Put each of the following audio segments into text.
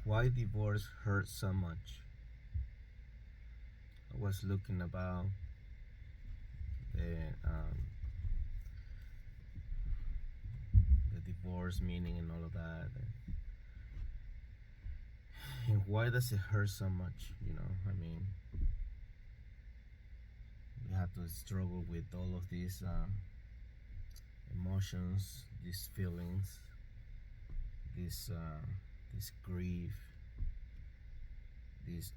Why divorce hurts so much? I was looking about the the divorce meaning and all of that, and why does it hurt so much? I mean, we have to struggle with all of these emotions, these feelings, this grief, this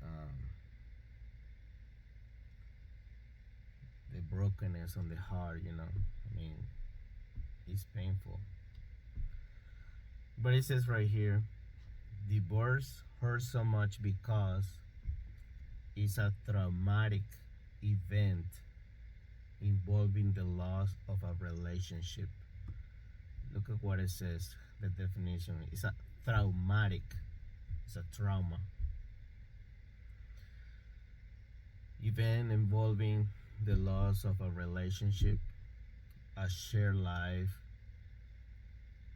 the brokenness on the heart. I mean, it's painful. But it says right here, divorce hurts so much because it's a traumatic event involving the loss of a relationship. Look at what it says, the definition. It's a traumatic, it's a trauma. Event involving the loss of a relationship, a shared life,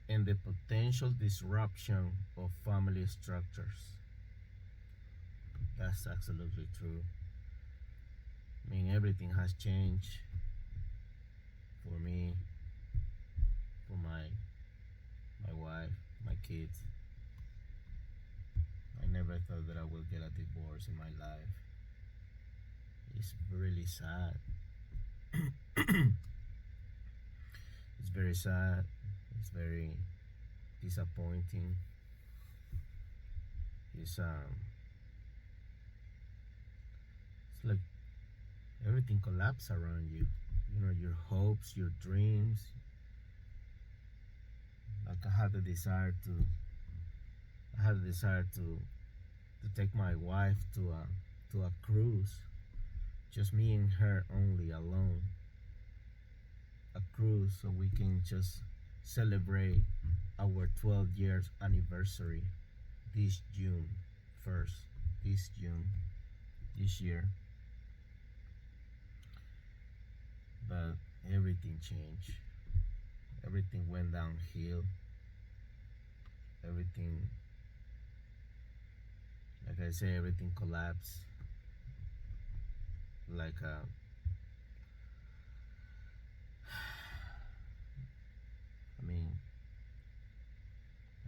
and the potential disruption of family structures. That's absolutely true. I mean, everything has changed for me, for my wife, my kids. I never thought that I would get a divorce in my life. It's really sad. It's very sad. It's very disappointing. It's like everything collapses around you. Your hopes, your dreams. Like I had the desire to take my wife to a cruise, just me and her only, alone. A cruise so we can just celebrate our 12 years anniversary this June 1st, this June, this year. But everything changed. Everything went downhill. Everything, like I say, everything collapsed. Like I mean,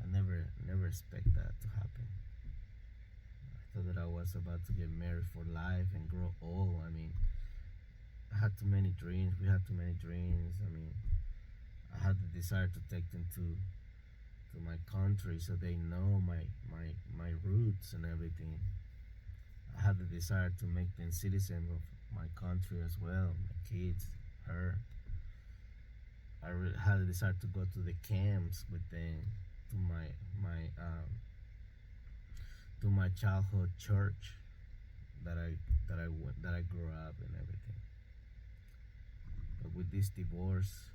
I never expect that to happen. I thought that I was about to get married for life and grow old. I mean, I had too many dreams. We had too many dreams. I mean, I had the desire to take them to my country so they know my roots and everything. I had the desire to make them citizens of my country as well, my kids, her. I had the desire to go to the camps with them, to my childhood church that I grew up and everything. But with this divorce,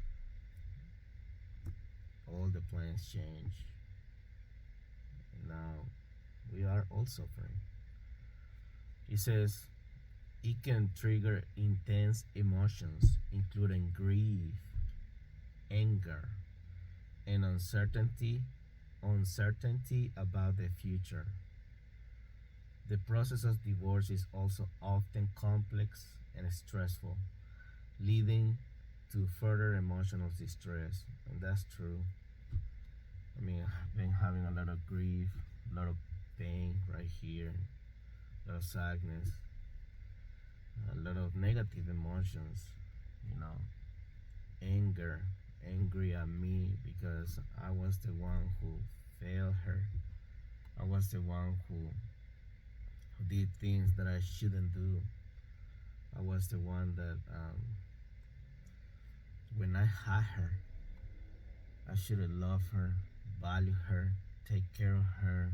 all the plans change. And now we are all suffering. He says it can trigger intense emotions, including grief, anger, and uncertainty about the future. The process of divorce is also often complex and stressful, leading to further emotional distress. And that's true. I mean, I've been having a lot of grief, a lot of pain right here, a lot of sadness, a lot of negative emotions, anger, angry at me because I was the one who failed her. I was the one who did things that I shouldn't do. I was the one that when I had her, I should have loved her, value her, take care of her,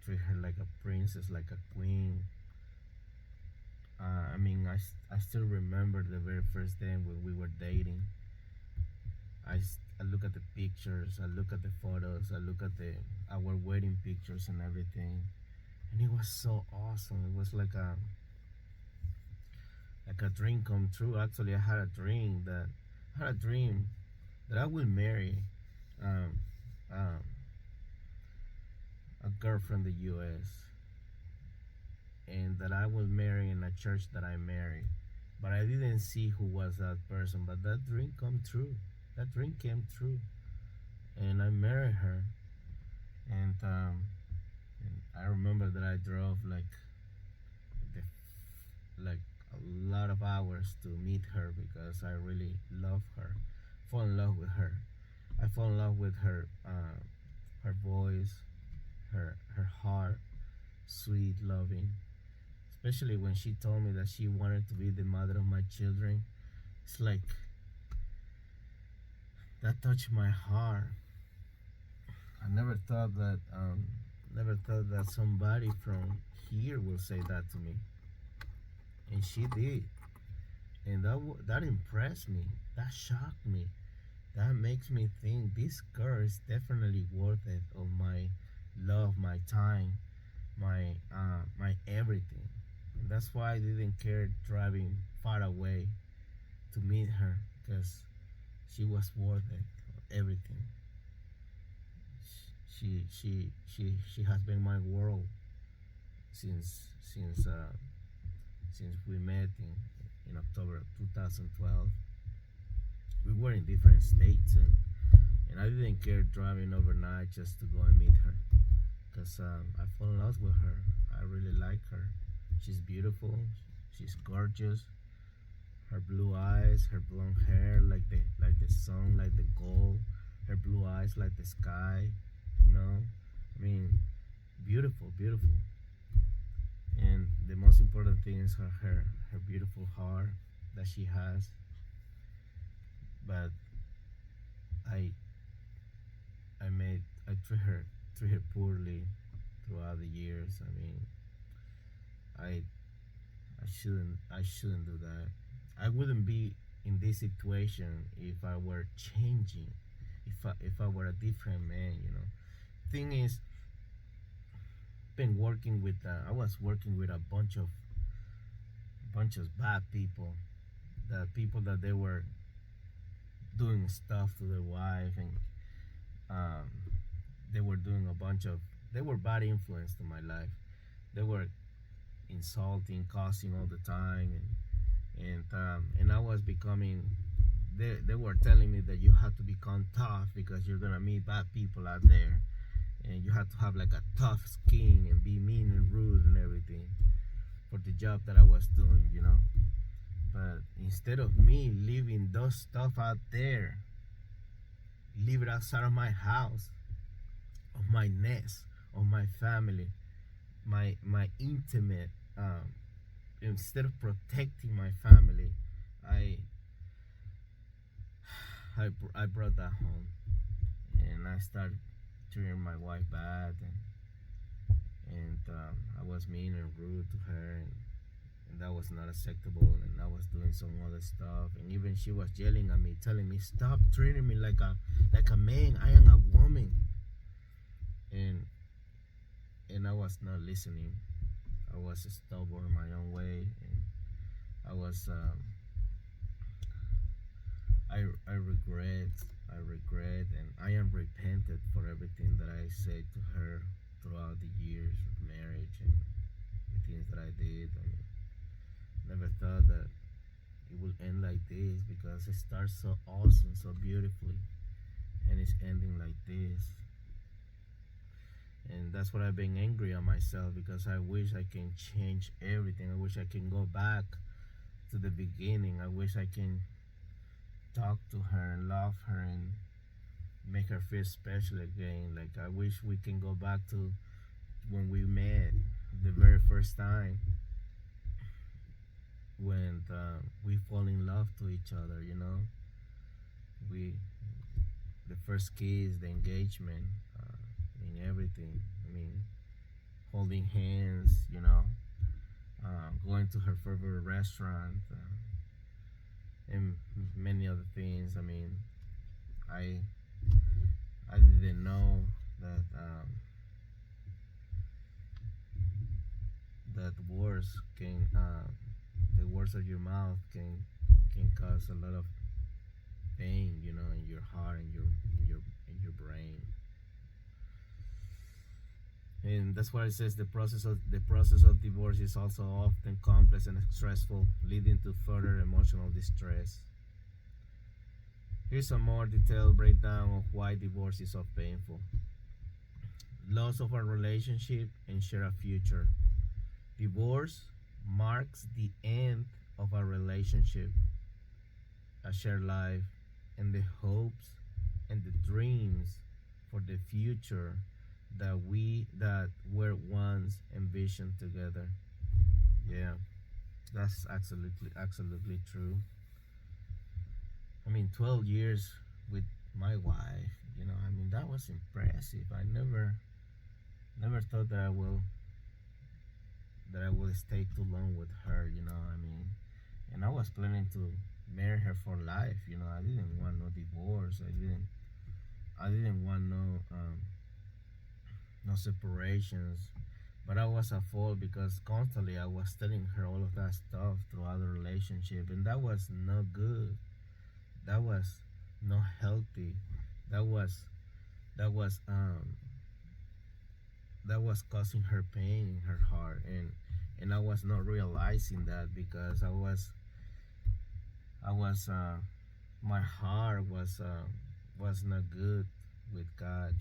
treat her like a princess, like a queen. I mean, I still remember the very first day when we were dating. I look at the pictures, I look at the photos, I look at our wedding pictures and everything, and it was so awesome. It was like a dream come true. Actually, I had a dream that I will marry girl from the U.S. and that I was married in a church that I married, but I didn't see who was that person. But that dream come true. That dream came true, and I married her. And I remember that I drove the, like a lot of hours to meet her because I really love her, fall in love with her. I fall in love with her voice, her heart, sweet, loving. Especially when she told me that she wanted to be the mother of my children. It's like that touched my heart. I never thought that somebody from here will say that to me, and she did, and that impressed me. That shocked me. That makes me think this girl is definitely worth it of my love, my time, my everything. And that's why I didn't care driving far away to meet her because she was worth it, everything. She has been my world since we met in October 2012. We were in different states, and I didn't care driving overnight just to go and meet her because I fell in love with her. I really like her. She's beautiful. She's gorgeous. Her blue eyes, her blonde hair, like the sun, like the gold. Her blue eyes, like the sky. You know, I mean, beautiful, beautiful. And the most important thing is her beautiful heart that she has. But I I treat her poorly throughout the years. I mean, I I shouldn't do that. I wouldn't be in this situation if I were changing, if I were a different man. Thing is, I was working with a bunch of bad people, the people that they were doing stuff to their wife, and um, they were doing they were bad influence to my life. They were insulting, cussing all the time, and I was becoming. They were telling me that you have to become tough because you're gonna meet bad people out there, and you have to have like a tough skin and be mean and rude and everything for the job that I was doing. But instead of me leaving those stuff out there, leave it outside of my house, of my nest, of my family, my intimate. Instead of protecting my family, I I brought that home, and I started treating my wife bad, and I was mean and rude to her, and that was not acceptable. And I was doing some other stuff, and even she was yelling at me, telling me, "Stop treating me like a man. I am a woman." And I was not listening. I was stubborn my own way, and I was I regret, and I am repented for everything that I said to her throughout the years of marriage and the things that I did. I mean, never thought that it would end like this because it starts so awesome, so beautifully, and it's ending like this. And that's what I've been angry at myself because I wish I can change everything. I wish I can go back to the beginning. I wish I can talk to her and love her and make her feel special again. Like, I wish we can go back to when we met the very first time, when we fall in love to each other. We the first kiss, the engagement, everything. I mean, holding hands, going to her favorite restaurant, and many other things. I mean, I I didn't know that the words of your mouth can cause a lot of pain, in your heart and your brain. And that's why it says the process of divorce is also often complex and stressful, leading to further emotional distress. Here's a more detailed breakdown of why divorce is so painful. Loss of a relationship and share a future. Divorce marks the end of a relationship, a shared life, and the hopes and the dreams for the future that were once envisioned together. Yeah, that's absolutely true. I mean, 12 years with my wife, I mean, that was impressive. I never thought that I will stay too long with her, I mean, and I was planning to marry her for life, I didn't want no divorce. I didn't want no separations. But I was at fault because constantly I was telling her all of that stuff throughout the relationship, and that was not good. That was not healthy. That was that was that was causing her pain in her heart, and I was not realizing that because I was my heart was not good with God,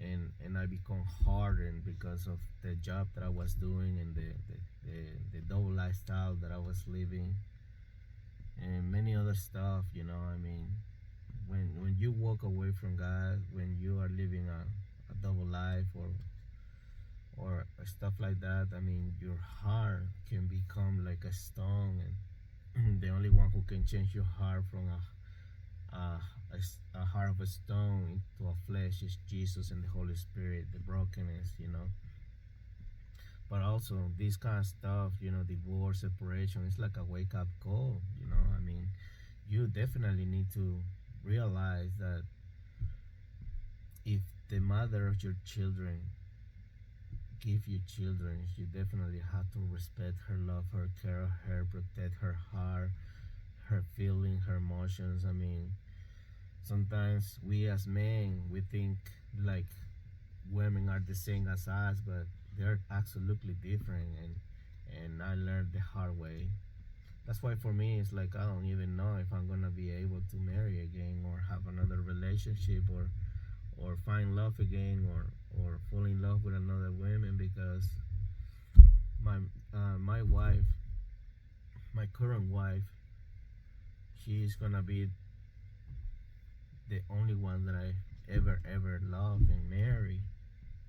and I become hardened because of the job that I was doing and the double lifestyle that I was living and many other stuff. I mean, when you walk away from God, when you are living a double life or stuff like that, I mean, your heart can become like a stone, and the only one who can change your heart from a heart of a stone into a flesh is Jesus and the Holy Spirit, the brokenness. But also this kind of stuff, divorce, separation, it's like a wake up call. I mean, you definitely need to realize that if the mother of your children give you children, you definitely have to respect her, love her, care her, protect her heart, her feeling, her emotions. I mean, sometimes we as men, we think like women are the same as us, but they're absolutely different, and I learned the hard way. That's why for me it's like I don't even know if I'm gonna be able to marry again or have another relationship or find love again or fall in love with another woman because my wife, my current wife, she's gonna be the only one that I ever love and marry.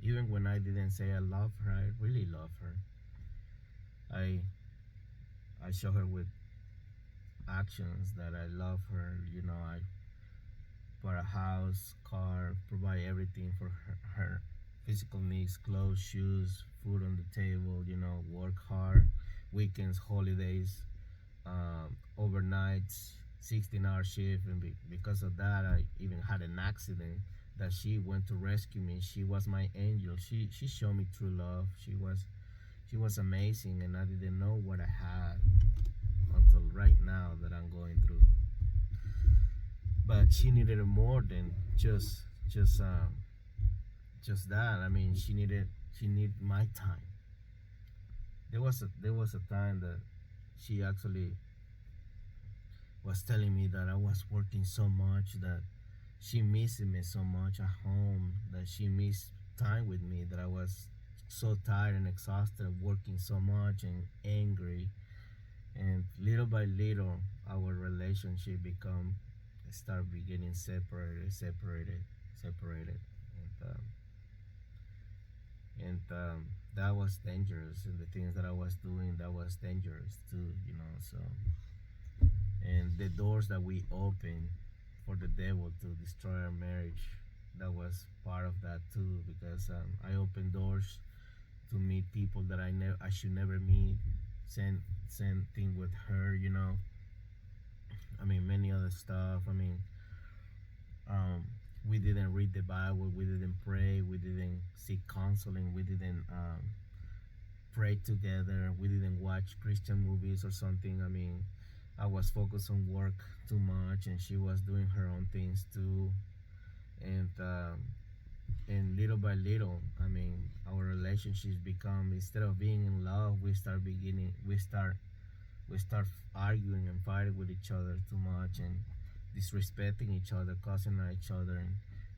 Even when I didn't say I love her, I really love her. I I show her with actions that I love her. I bought a house, car, provide everything for her physical needs, clothes, shoes, food on the table. Work hard, weekends, holidays, overnights, 16-hour shift, and because of that, I even had an accident that she went to rescue me. She was my angel. She showed me true love. She was amazing, and I didn't know what I had until right now that I'm going through. But she needed it more than just that. I mean, she needed my time. There was a time that she actually was telling me that I was working so much that she missed me so much at home, that she missed time with me, that I was so tired and exhausted working so much and angry. And little by little our relationship become start beginning separated, and that was dangerous, and the things that I was doing, that was dangerous too. So, and the doors that we opened for the devil to destroy our marriage, that was part of that too, because I opened doors to meet people that I should never meet. Same thing with her. I mean, many other stuff. I mean, um, we didn't read the Bible, we didn't pray, we didn't seek counseling, we didn't pray together, we didn't watch Christian movies or something. I mean, I was focused on work too much, and she was doing her own things too, and and little by little, I mean, our relationships become, instead of being in love, we start arguing and fighting with each other too much, and disrespecting each other, cussing at each other,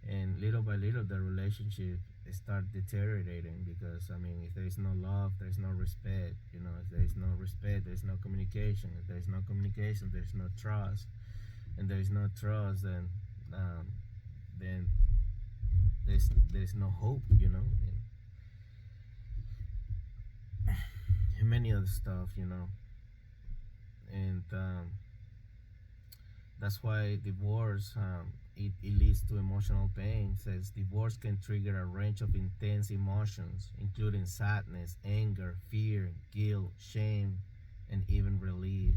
and little by little the relationship start deteriorating, because I mean, if there is no love, there is no respect. If there is no respect, there is no communication. If there is no communication, there is no trust, and there is no trust, then there's no hope, and many other stuff, and that's why divorce, it leads to emotional pain. It says divorce can trigger a range of intense emotions, including sadness, anger, fear, guilt, shame, and even relief.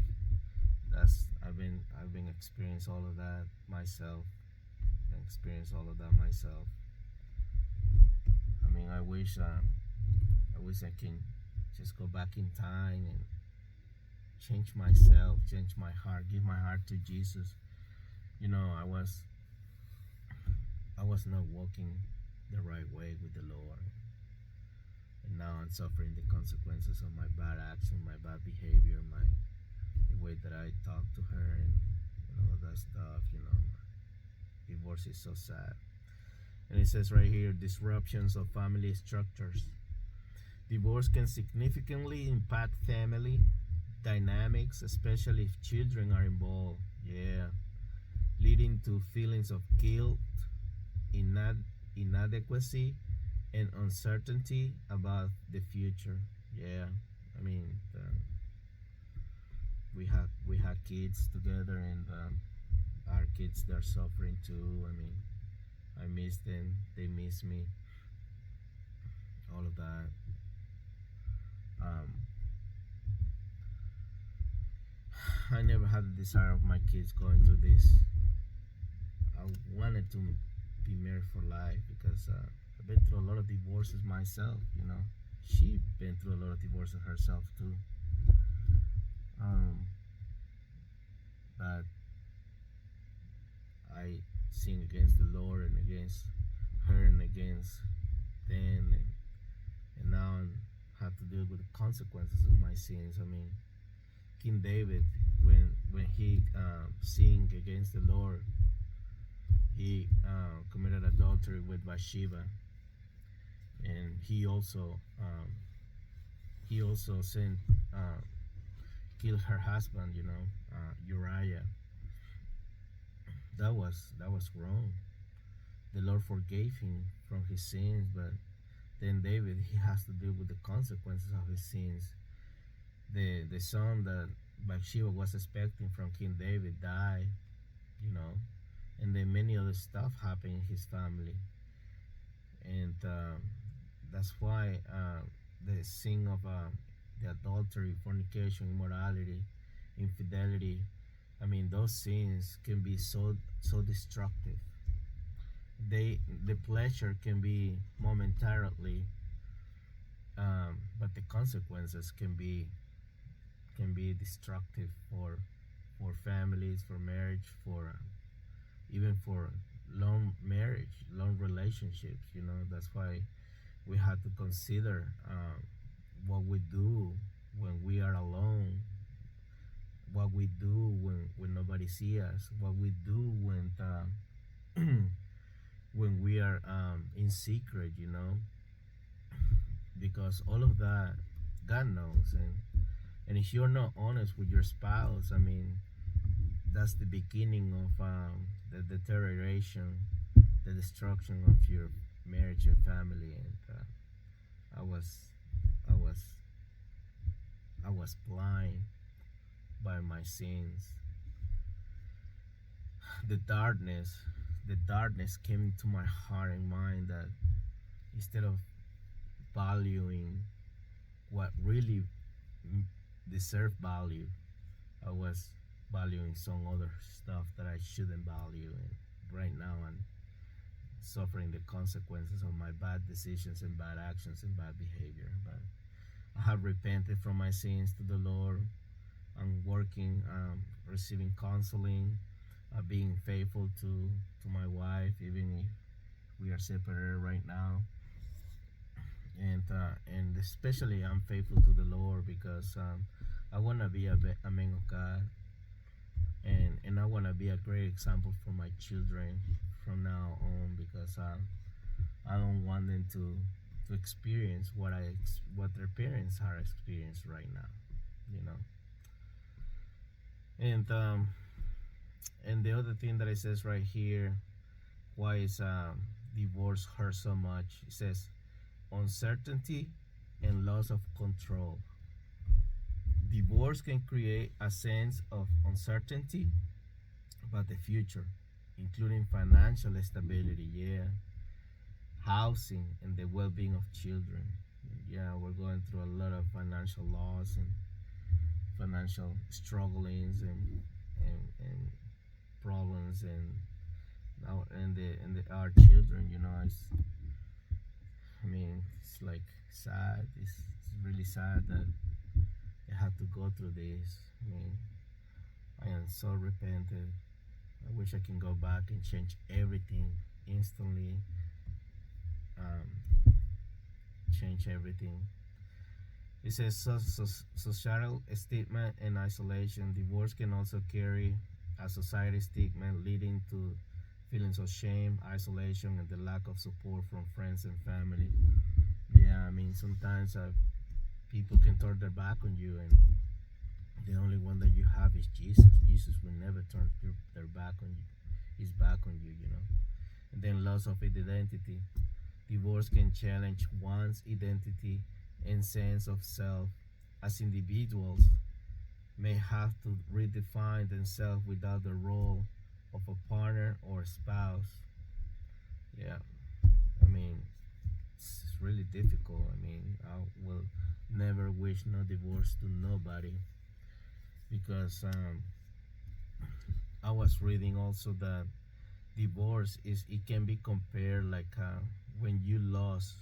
I've been experienced all of that myself. I mean, I wish I can just go back in time and change myself, change my heart, give my heart to Jesus. I was not walking the right way with the Lord, and now I'm suffering the consequences of my bad action, my bad behavior, the way that I talk to her, and all of that stuff. Divorce is so sad. And it says right here, disruptions of family structures. Divorce can significantly impact family dynamics, especially if children are involved. Yeah. Leading to feelings of guilt, inadequacy, and uncertainty about the future. Yeah. I mean, we had kids together, and our kids, they're suffering too. I mean, I miss them, they miss me, all of that. I never had the desire of my kids going through this. I wanted to be married for life, because I've been through a lot of divorces myself. She been through a lot of divorces herself too. But I sin against the Lord, and against her, and against them, and now I have to deal with the consequences of my sins. I mean, King David, when he sinned against the Lord, he committed adultery with Bathsheba, and he also sinned, killed her husband, Uriah. That was wrong. The Lord forgave him from his sins, but then David, he has to deal with the consequences of his sins. The son that Bathsheba was expecting from King David died, and then many other stuff happened in his family, and that's why the sin of the adultery, fornication, immorality, infidelity, I mean, those sins can be so destructive. The pleasure can be momentarily, but the consequences can be destructive for families, for marriage, for even for long relationships. That's why we have to consider what we do when we are alone, what we do when nobody sees us, what we do when when we are in secret, because all of that God knows, and if you're not honest with your spouse, I mean, that's the beginning of the deterioration, the destruction of your marriage and family. And I was blind by my sins. The darkness came into my heart and mind, that instead of valuing what really deserved value, I was valuing some other stuff that I shouldn't value. And right now I'm suffering the consequences of my bad decisions and bad actions and bad behavior. But I have repented from my sins to the Lord. I'm working, receiving counseling, being faithful to my wife, even if we are separated right now, and especially I'm faithful to the Lord because I want to be a man of God, and I want to be a great example for my children from now on, because I don't want them to experience what their parents are experiencing right now, you know. And the other thing that it says right here, why is divorce hurt so much? It says uncertainty and loss of control. Divorce can create a sense of uncertainty about the future, including financial stability, yeah, housing, and the well-being of children. Yeah, we're going through a lot of financial loss and financial strugglings and problems, and now and the our children, you know, I mean, it's like sad. It's really sad that they have to go through this. I mean, I am so repentant. I wish I can go back and change everything instantly. Change everything. It says societal stigma and isolation. Divorce can also carry a society stigma, leading to feelings of shame, isolation, and the lack of support from friends and family. Yeah, I mean, sometimes people can turn their back on you, and the only one that you have is Jesus. Jesus will never turn their back on you. His back on you, you know. And then loss of identity. Divorce can challenge one's identity and sense of self, as individuals may have to redefine themselves without the role of a partner or spouse. Yeah, I mean, it's really difficult. I mean, I will never wish no divorce to nobody, because I was reading also that divorce it can be compared like when you lost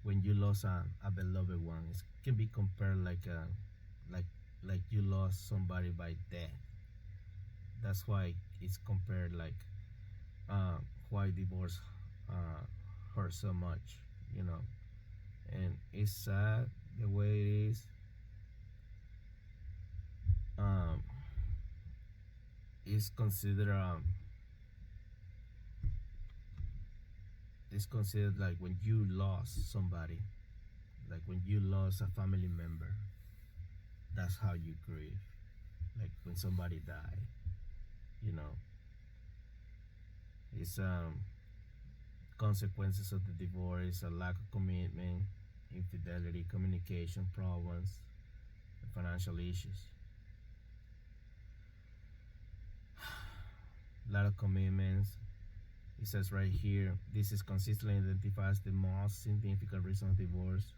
a beloved one. It can be compared like like you lost somebody by death. That's why it's compared like why divorce uh, hurts so much, you know. And it's sad the way it is. Um, it's considered it's considered like when you lost somebody, like when you lost a family member. That's how you grieve, like when somebody died, you know. It's consequences of the divorce: a lack of commitment, infidelity, communication problems, and financial issues. A lot of commitments. It says right here, this is consistently identified as the most significant reason of divorce,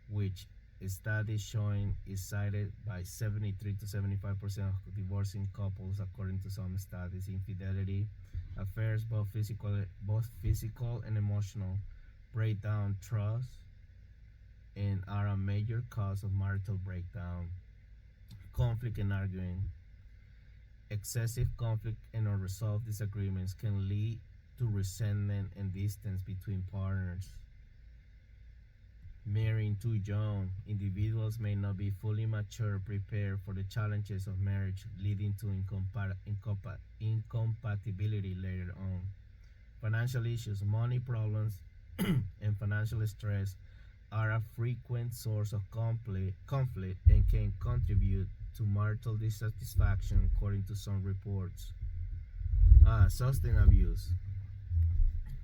which studies showing is cited by 73 to 75% of divorcing couples, according to some studies. Infidelity, affairs, both physical and emotional, break down trust and are a major cause of marital breakdown. Conflict and arguing. Excessive conflict and unresolved disagreements can lead to resentment and distance between partners. Marrying too young. Individuals may not be fully mature, prepared for the challenges of marriage, leading to incompatibility later on. Financial issues. Money problems and financial stress are a frequent source of conflict and can contribute to marital dissatisfaction, according to some reports. Substance abuse.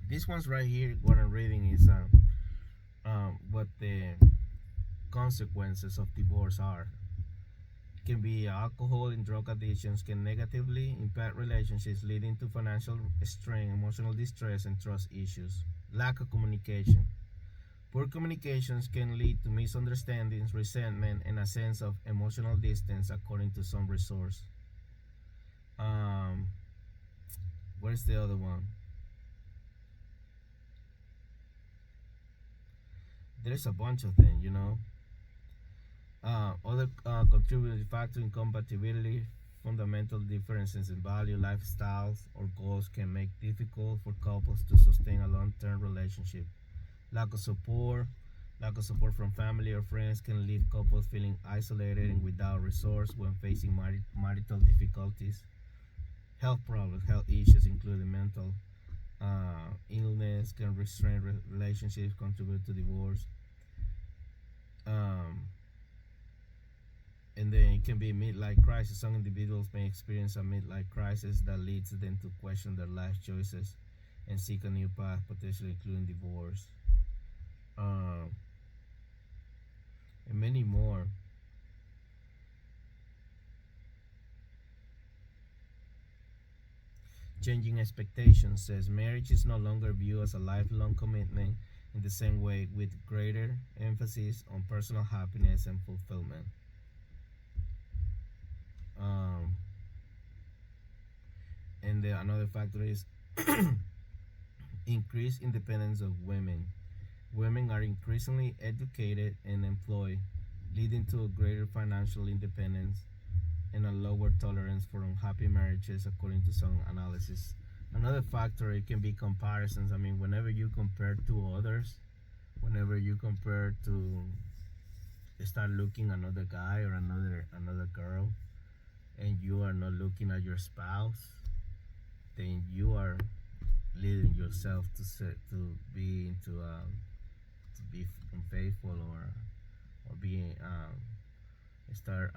This one's right here, what I'm reading is what the consequences of divorce are. Can be alcohol and drug addictions can negatively impact relationships, leading to financial strain, emotional distress, and trust issues. Lack of communication. Poor communications can lead to misunderstandings, resentment, and a sense of emotional distance, according to some resource. Um, where's the other one? There's a bunch of them, you know. Other contributing factor: incompatibility, fundamental differences in value, lifestyles, or goals can make it difficult for couples to sustain a long-term relationship. Lack of support, lack of support from family or friends can leave couples feeling isolated and without resource when facing marital difficulties. Health problems, health issues, including mental illness, can restrain relationships, contribute to divorce. Um, and then it can be midlife crisis. Some individuals may experience a midlife crisis that leads them to question their life choices and seek a new path, potentially including divorce. Um, and many more. Changing expectations says marriage is no longer viewed as a lifelong commitment in the same way, with greater emphasis on personal happiness and fulfillment. Um, and another factor is increased independence of women. Women are increasingly educated and employed, leading to a greater financial independence and a lower tolerance for unhappy marriages, according to some analysis. Another factor, it can be comparisons. I mean, whenever you compare to others, whenever you compare to start looking another guy or another girl, and you are not looking at your spouse, then you are leading yourself to be into to be unfaithful, or being start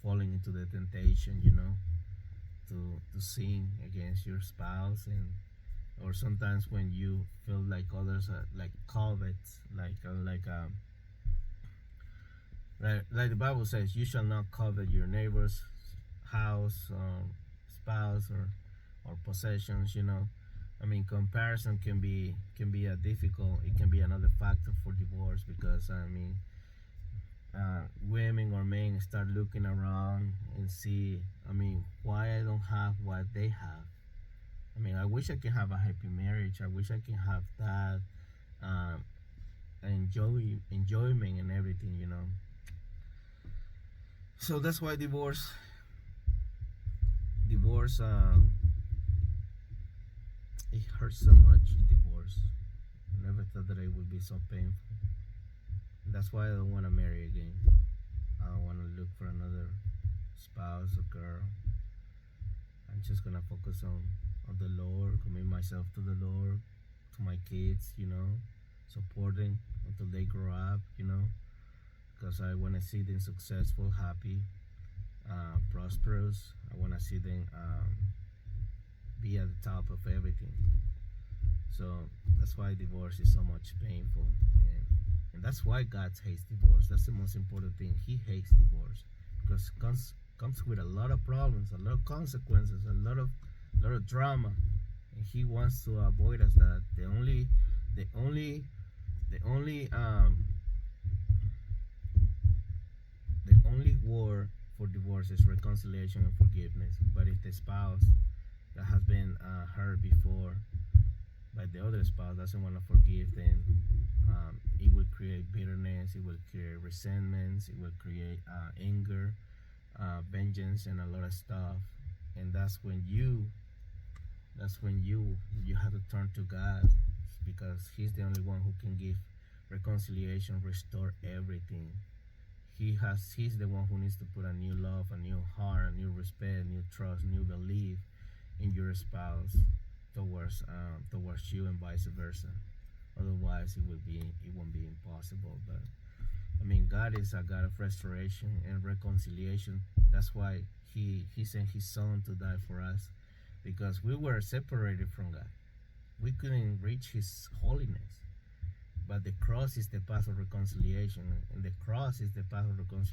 falling into the temptation, to sin against your spouse. And or sometimes when you feel like others are like covet, like the Bible says, you shall not covet your neighbor's house, spouse, or possessions. I mean, comparison can be a difficult. It can be another factor for divorce, because I mean, women or men start looking around and see, I mean, why I don't have what they have. I mean, I wish I could have a happy marriage. I wish I could have that enjoyment and everything. So that's why divorce, it hurts so much. Divorce. I never thought that it would be so painful. That's why I don't want to marry again. I don't want to look for another spouse or girl. I'm just gonna focus on the Lord, commit myself to the Lord, to my kids, supporting until they grow up, because I want to see them successful, happy, prosperous. I want to see them be at the top of everything. So that's why divorce is so much painful, and that's why God hates divorce. That's the most important thing. He hates divorce because it comes with a lot of problems, a lot of consequences, a lot of drama, and He wants to avoid us that. The only word for divorce is reconciliation and forgiveness. But if the spouse that has been hurt before by the other spouse doesn't want to forgive, then it will create bitterness, it will create resentments, it will create anger, vengeance, and a lot of stuff. And that's when you have to turn to God, because He's the only one who can give reconciliation, restore everything. He's the one who needs to put a new love, a new heart, a new respect, new trust, new belief in your spouse towards you, and vice versa. Otherwise, it won't be impossible. But I mean, God is a God of restoration and reconciliation. That's why He sent His Son to die for us, because we were separated from God. We couldn't reach His holiness. But the cross is the path of reconciliation, and the cross is the path of reconciliation.